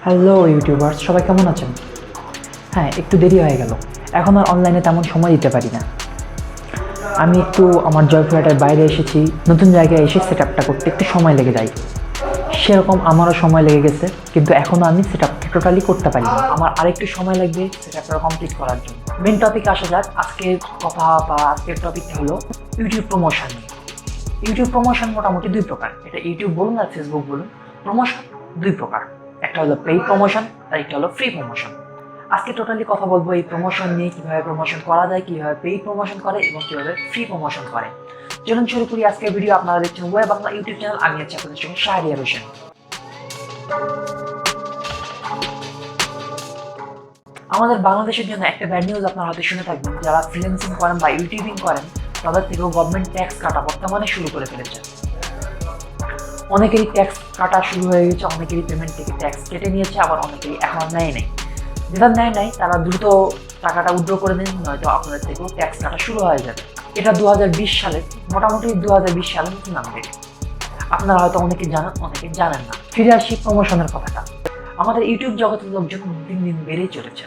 Hello YouTubers, সবাই কেমন আছেন? হ্যাঁ, একটু দেরি হয়ে গেল, এখন আর অনলাইনে তেমন সময় দিতে পারি না। আমি একটু আমার জয়পুরহাটের বাইরে এসেছি, নতুন জায়গায় এসে সেট আপটা করতে একটু সময় লেগে যায়। সেরকম আমারও সময় লেগে গেছে, কিন্তু এখনও আমি সেট আপটা টোটালি করতে পারি না। আমার আরেকটু সময় লাগবে সেট আপটা কমপ্লিট করার জন্য। মেন টপিকে আসা যাক। আজকের কথা বা আজকের টপিকটা হলো ইউটিউব প্রমোশন নিয়ে। ইউটিউব প্রমোশন মোটামুটি দুই প্রকার, এটা ইউটিউব বলুন আর ফেসবুক বলুন, প্রমোশন দুই প্রকার। একটা হলো পেইড প্রমোশন আর একটা হলো ফ্রি প্রমোশন। আজকে টোটালি কথা বলবো এই প্রমোশন নিয়ে, কিভাবে প্রমোশন করা যায়, কিভাবে পেইড প্রমোশন করে এবং কিভাবে ফ্রি প্রমোশন করে। চলুন শুরু করি আজকের ভিডিও। আপনারা দেখছেন WayBangla ইউটিউব চ্যানেল, আমি আছি আপনাদের সঙ্গে শাহরিয়ার হোসেন। আমাদের বাংলাদেশের জন্য একটা ব্যাড নিউজ আপনারা হয়তো শুনে থাকবেন, যারা ফ্রিল্যান্সিং করেন বা ইউটিউবিং করেন তাদের থেকেও গভর্নমেন্ট ট্যাক্স কাটা বর্তমানে শুরু করে ফেলেছে। অনেকেরই ট্যাক্স কাটা শুরু হয়ে গেছে, অনেকেরই পেমেন্ট থেকে ট্যাক্স কেটে নিয়েছে, আবার অনেকেরই এখন নেয় নাই। যেটা নেয় নাই তারা দ্রুত টাকাটা উইথড্র করে দিন, নয়তো আপনাদের থেকেও ট্যাক্স কাটা শুরু হয়ে যাবে। এটা 2020 সালে, মোটামুটি 2020 সালে নতুন আপডেট। আপনারা হয়তো অনেকে জানেন, অনেকে জানেন না। ফিরে আসি প্রমোশনের কথাটা। আমাদের ইউটিউব জগতের লোকজন দিন দিন বেড়েই চলেছে।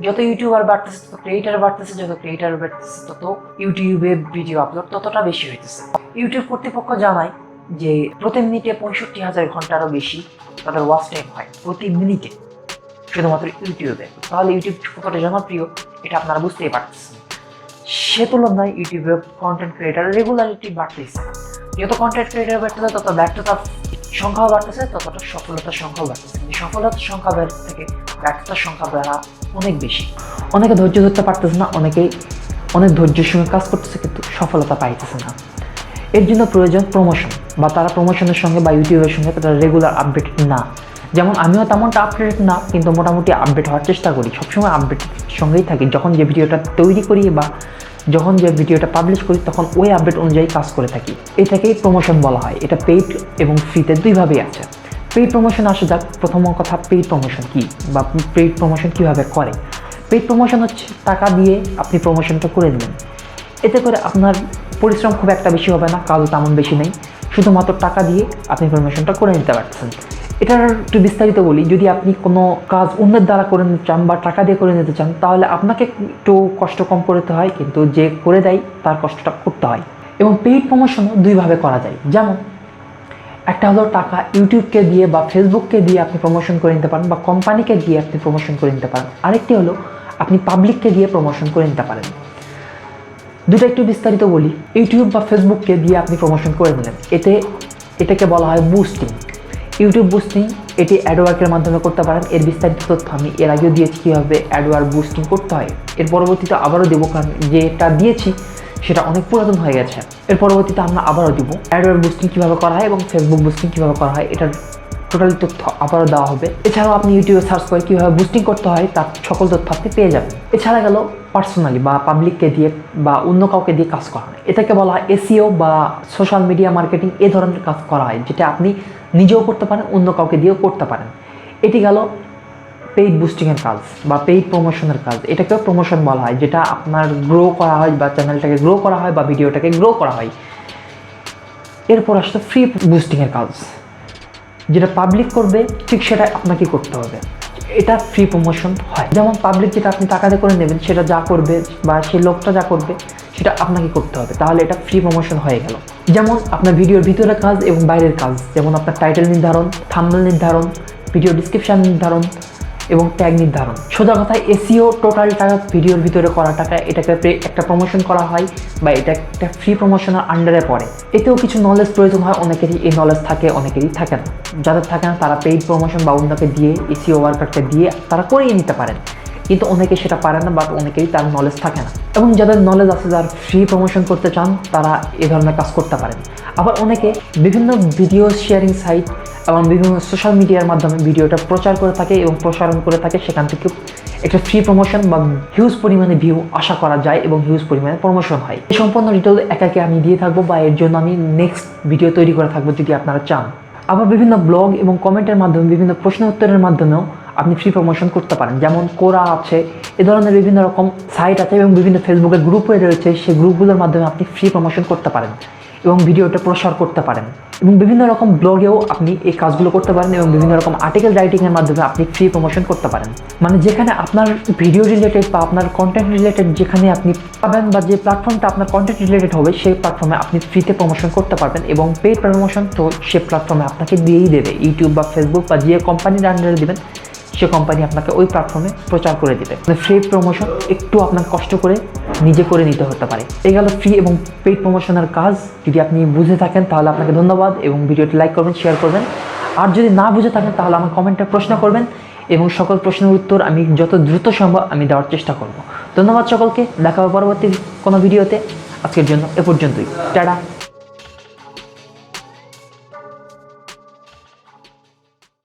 যত ইউটিউবার বাড়তেছে তত ক্রিয়েটার বাড়তেছে, যত ক্রিয়েটার বাড়তেছে তত ইউটিউবে ভিডিও আপলোড ততটা বেশি হইতেছে। ইউটিউব কর্তৃপক্ষ জানায় যে প্রতি মিনিটে 65,000 ঘন্টারও বেশি তাদের ওয়াচ টাইম হয়, প্রতি মিনিটে, শুধুমাত্র ইউটিউবে। তাহলে ইউটিউব কতটা জনপ্রিয় এটা আপনারা বুঝতেই পারতেছেন। সে তুলনায় ইউটিউবে কন্টেন্ট ক্রিয়েটার রেগুলারিটি বাড়তেছে। যত কন্টেন্ট ক্রিয়েটার বাড়তেছে তত ব্যর্থতার সংখ্যাও বাড়তেছে, ততটা সফলতার সংখ্যাও বাড়তেছে। কিন্তু সফলতার সংখ্যা বেড়ে থেকে ব্যর্থতার সংখ্যা বেড়া অনেক বেশি। অনেকে ধৈর্য ধরতে পারতেছে না, অনেকেই অনেক ধৈর্যের সঙ্গে কাজ করতেছে কিন্তু সফলতা পাইতেছে না। এর জন্য প্রয়োজন প্রমোশন, বা তারা প্রমোশনের সঙ্গে বা ইউটিউবের সঙ্গে তারা রেগুলার আপডেটেড না। যেমন আমিও তেমনটা আপডেটেড না, কিন্তু মোটামুটি আপডেট হওয়ার চেষ্টা করি, সবসময় আপডেটের সঙ্গেই থাকি। যখন যে ভিডিওটা তৈরি করি বা যখন যে ভিডিওটা পাবলিশ করি তখন ওই আপডেট অনুযায়ী কাজ করে থাকি। এটাকেই প্রমোশন বলা হয়। এটা পেইড এবং ফ্রিতে দুইভাবেই আছে। পেইড প্রমোশন আসা যাক। প্রথম কথা, পেইড প্রমোশন কি বা পেইড প্রমোশন কীভাবে করে। পেইড প্রমোশন হচ্ছে টাকা দিয়ে আপনি প্রমোশনটা করে নেবেন। এতে করে আপনার পরিশ্রম খুব একটা বেশি হবে না, কাজও তেমন বেশি নেই, শুধুমাত্র টাকা দিয়ে আপনি প্রমোশনটা করে নিতে পারছেন। এটার একটু বিস্তারিত বলি। যদি আপনি কোনো কাজ অন্যের দ্বারা করে নিতে চান বা টাকা দিয়ে করে নিতে চান, তাহলে আপনাকে একটু কষ্ট কম করতে হয়, কিন্তু যে করে দেয় তার কষ্টটা করতে হয়। এবং পেইড প্রমোশনও দুইভাবে করা যায়। যেমন একটা হলো টাকা ইউটিউবকে দিয়ে বা ফেসবুককে দিয়ে আপনি প্রমোশন করে নিতে পারেন, বা কোম্পানিকে দিয়ে আপনি প্রমোশন করে নিতে পারেন। আরেকটি হলো আপনি পাবলিককে দিয়ে প্রমোশন করে নিতে পারেন। দুটো একটু বিস্তারিত বলি। ইউটিউব বা ফেসবুককে দিয়ে আপনি প্রমোশন করে নিলেন, এটাকে বলা হয় বুস্টিং। ইউটিউব বুস্টিং এটি অ্যাডওয়ার্কের মাধ্যমে করতে পারেন। এর বিস্তারিত তথ্য আমি এর আগেও দিয়েছি কীভাবে অ্যাডওয়ার্ক বুস্টিং করতে হয়। এর পরবর্তীতে আবারও দেবো, কারণ যেটা দিয়েছি সেটা অনেক পুরাতন হয়ে গেছে। এর পরবর্তীতে আমরা আবারও দিব অ্যাডওয়ার্ক বুস্টিং কীভাবে করা হয় এবং ফেসবুক বুস্টিং কীভাবে করা হয়, এটার টোটালি তথ্য আবারও দেওয়া হবে। এছাড়াও আপনি ইউটিউবে সার্চ করে কীভাবে বুস্টিং করতে হয় তার সকল তথ্য আপনি পেয়ে যাবেন। এছাড়া গেল পার্সোনালি বা পাবলিককে দিয়ে বা অন্য কাউকে দিয়ে কাজ করা হয়। এটাকে বলা হয় এসইও বা সোশ্যাল মিডিয়া মার্কেটিং। এ ধরনের কাজ করা হয় যেটা আপনি নিজেও করতে পারেন, অন্য কাউকে দিয়েও করতে পারেন। এটি গেল পেইড বুস্টিংয়ের কাজ বা পেইড প্রমোশনের কাজ। এটাকেও প্রমোশন বলা হয়, যেটা আপনার গ্রো করা হয় বা চ্যানেলটাকে গ্রো করা হয় বা ভিডিওটাকে গ্রো করা হয়। এরপর আসলে ফ্রি বুস্টিংয়ের কাজ, যেটা পাবলিক করবে ঠিক সেটা আপনাকে করতে হবে। এটা ফ্রি প্রমোশন হয়। যেমন পাবলিক যেটা আপনি টাকা দিয়ে করে নেবেন, সেটা যা করবে বা সেই লোকটা যা করবে সেটা আপনাকে করতে হবে, তাহলে এটা ফ্রি প্রমোশন হয়ে গেল। যেমন আপনার ভিডিওর ভিতরের কাজ এবং বাইরের কাজ, যেমন আপনার টাইটেল নির্ধারণ, থাম্বনেল নির্ধারণ, ভিডিও ডিসক্রিপশন নির্ধারণ এবং ট্যাগ নির্ধারণ। সোজা কথায় এসইও টোটাল টাকা ভিডিওর ভিতরে করা টাকা, এটাকে একটা প্রমোশন করা হয় বা এটা একটা ফ্রি প্রমোশনের আন্ডারে পড়ে। এতেও কিছু নলেজ প্রয়োজন হয়, অনেকেরই এই নলেজ থাকে, অনেকেরই থাকে না। যাদের থাকে না তারা পেইড প্রমোশন বা অন্যকে দিয়ে এসইও ওয়ার্কারকে দিয়ে তারা করিয়ে নিতে পারেন, কিন্তু অনেকে সেটা পারে না বা অনেকেরই তার নলেজ থাকে না। এবং যাদের নলেজ আছে, যারা ফ্রি প্রমোশন করতে চান, তারা এ ধরনের কাজ করতে পারেন। আবার অনেকে বিভিন্ন ভিডিও শেয়ারিং সাইট এবং বিভিন্ন সোশ্যাল মিডিয়ার মাধ্যমে ভিডিওটা প্রচার করে থাকে এবং প্রসারণ করে থাকে, সেখান থেকে একটা ফ্রি প্রমোশন বা হিউজ পরিমাণে ভিউ আশা করা যায় এবং হিউজ পরিমাণে প্রমোশন হয়। এই সম্পূর্ণ ডিটেল একাকে আমি দিয়ে থাকবো বা এর জন্য আমি নেক্সট ভিডিও তৈরি করে থাকবো যদি আপনারা চান। আবার বিভিন্ন ব্লগ এবং কমেন্টের মাধ্যমে, বিভিন্ন প্রশ্ন উত্তরের মাধ্যমেও আপনি ফ্রি প্রমোশন করতে পারেন। যেমন কোরা আছে, এ ধরনের বিভিন্ন রকম সাইট আছে এবং বিভিন্ন ফেসবুকের গ্রুপে রয়েছে, সেই গ্রুপগুলোর মাধ্যমে আপনি ফ্রি প্রমোশন করতে পারেন। এবং ভিডিওটা প্রসার করতে পারেন এবং বিভিন্ন রকম ব্লগেও আপনি এই কাজগুলো করতে পারেন এবং বিভিন্ন রকম আর্টিকেল রাইটিংয়ের মাধ্যমে আপনি ফ্রি প্রমোশন করতে পারেন। মানে যেখানে আপনার ভিডিও রিলেটেড বা আপনার কন্টেন্ট রিলেটেড যেখানে আপনি পাবেন বা যে প্ল্যাটফর্মটা আপনার কন্টেন্ট রিলেটেড হবে সেই প্ল্যাটফর্মে আপনি ফ্রিতে প্রমোশন করতে পারবেন এবং পেইড প্রমোশন তো সেই প্ল্যাটফর্মে আপনাকে দিয়েই দেবে। ইউটিউব বা ফেসবুক বা যে কোম্পানির আন্ডারে দেবেন সে কোম্পানি আপনাকে ওই প্ল্যাটফর্মে প্রচার করে দেবে। ফ্রি প্রমোশন একটু আপনার কষ্ট করে নিজে করে নিতে হতে পারে। এই গেল ফ্রি এবং পেইড প্রমোশনের কাজ। যদি আপনি বুঝে থাকেন তাহলে আপনাকে ধন্যবাদ এবং ভিডিওটি লাইক করবেন, শেয়ার করবেন। আর যদি না বুঝে থাকেন তাহলে আমার কমেন্টে প্রশ্ন করবেন এবং সকল প্রশ্নের উত্তর আমি যত দ্রুত সম্ভব আমি দেওয়ার চেষ্টা করব। ধন্যবাদ সকলকে, দেখা হবে পরবর্তী কোনো ভিডিওতে। আজকের জন্য এ পর্যন্তই, টাটা।